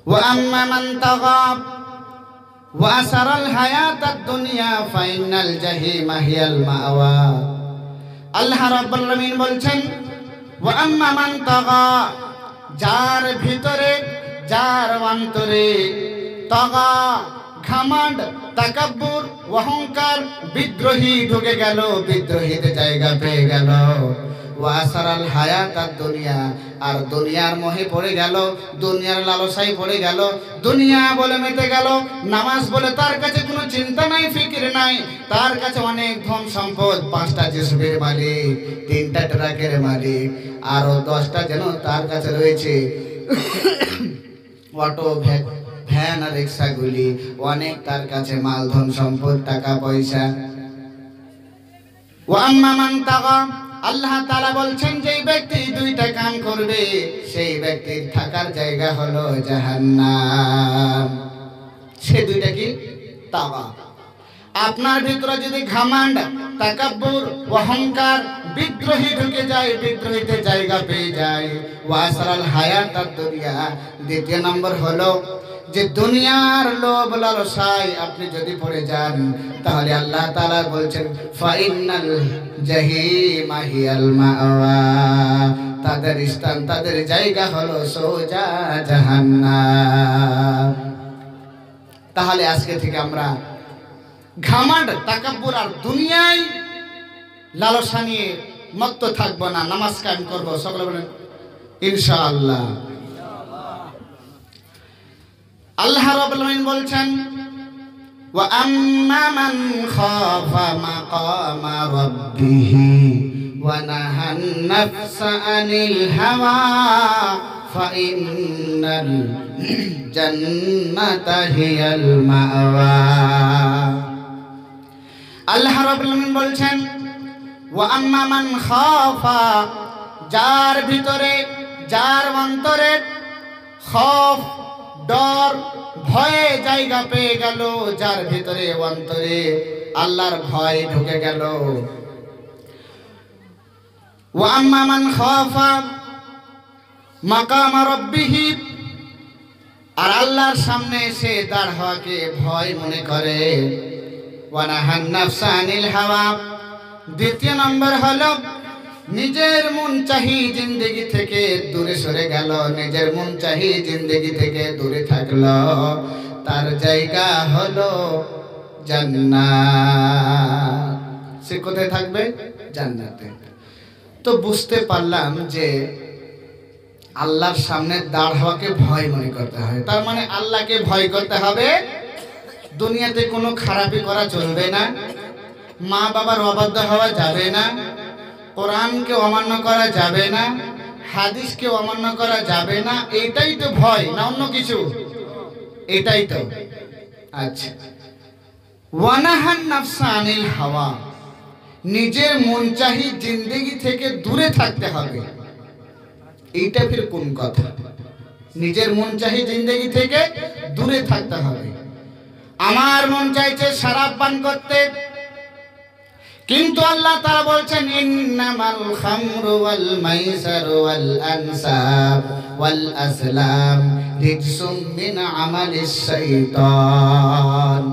ওয়া আম্মা মান তাগা ওয়া আসারাল হায়াতাদ দুনিয়া ফাইনাল জাহিমা হিয়াল মাওয়া। আল্লাহ রাব্বুল আলামিন বলছেন ওয়া আম্মা মান তাগা, যার ভিতরে যার অন্তরে তাগা ঘমন্ড তাকাব্বুর অহংকার বিদ্রোহী ঢুকে গেল, বিদ্রোহীতে জায়গা পেয়ে গেল। ওয়া আসারাল হায়াতাদ দুনিয়া, আর দুনিয়ার মোহে পড়ে গেল, দুনিয়ার লালসায় পড়ে গেল, দুনিয়া বলে মেতে গেল। নামাজ বলে তার কাছে কোনো চিন্তা নাই, ফিকির নাই। তার কাছে অনেক ধন সম্পদ, 5টা জিসবের মালিক, 3টা ট্রাকের মালিক, আরো 10টা যেন তার কাছে রয়েছে অটো ভ্যান আর রিক্সাগুলি, অনেক তার কাছে মাল ধন সম্পদ, টাকা পয়সা। ওয়া আম্মা মান তাগা, আল্লাহ তাআলা বলছেন যেই ব্যক্তি 2টা কাম করবে সেই ব্যক্তির থাকার জায়গা হলো জাহান্নাম। সে 2টা কি? তাগা। আপনার ভিতরে যদি ঘমন্ড তাকাব্বুর অহংকার বিদ্রোহী ঢুকে যায়, বিদ্রোহীতে জায়গা পেয়ে যায়। ওয়াসারাল হায়াতাদ দুনিয়া, 2য় নম্বর হলো যে দুনিয়ার লোভ লালসায় আপনি যদি পড়ে যান, তাহলে আল্লাহ তাআলা বলছেন ফাইনাল জাহিমা হিয়াল মাওয়া, তাদের স্থান, তাদের জায়গা হলো সোজা জাহান্নাম। তাহলে আজকে থেকে আমরা ঘমন্ড তাকাব্বুর আর দুনিয়ায় লালসা নিয়ে মত্ত থাকবো না, নামাজ কায়েম করবো। সকলে বলেন ইনশাআল্লাহ। আল্লাহ রাব্বুল আলামিন বলছেন ওয়া আম্মা মান খাফা মাকামা রাব্বিহি ওয়া নাহান নাফসা আনিল হাওয়া ফাইনাল জান্নাতা হিয়াল মাওয়া। আল্লাহ রাব্বুল আলামিন বলছেন ওয়া আম্মা মান খাফা, যার ভিতরে যার অন্তরে খৌফ ডর ভয়ে জায়গা পেয়ে গেল, যার ভিতরে অন্তরে আল্লাহর ভয় ঢুকে গেল। ওয়া আম্মা মান খাফা মাকামা রাব্বিহি, আর আল্লাহর সামনে এসে দাঁড় হওয়াকে ভয় মনে করে। ওয়া নাহান নাফসা আনিল হাওয়া, 2য় নম্বর হলো নিজের মন চাহি জিন্দেগি থেকে দূরে সরে গেল, নিজের মন চাহি জিন্দেগি থেকে দূরে থাকলো, তার জায়গা হলো জান্নাত। সে কোথায় থাকবে? জান্নাতে। তো বুঝতে পারলাম যে আল্লাহর সামনে দাঁড় হওয়াকে ভয় মনে করতে হয়, তার মানে আল্লাহকে ভয় করতে হবে। দুনিয়াতে কোনো খারাপি করা চলবে না, মা বাবার অবাধ্য হওয়া যাবে না, কোরআনকে অমান্য করা যাবে না, হাদিসকে অমান্য করা যাবে না। এটাই তো ভয়, না অন্য কিছু? এটাই তো। আচ্ছা, ওয়া নাহান নাফসা আনিল হাওয়া, নিজের মন চাহি জিন্দেগি থেকে দূরে থাকতে হবে। এইটা ফির কোন কথা? নিজের মন চাহি জিন্দেগি থেকে দূরে থাকতে হবে। আমার মন চাইছে শরাব পান করতে, কিন্তু আল্লাহ তাআলা বলছেন ইন্নামাল খামরু ওয়াল মাইসারু ওয়াল আনসাব ওয়াল আসলাম রিজসুম মিন আমালিশ শাইতান।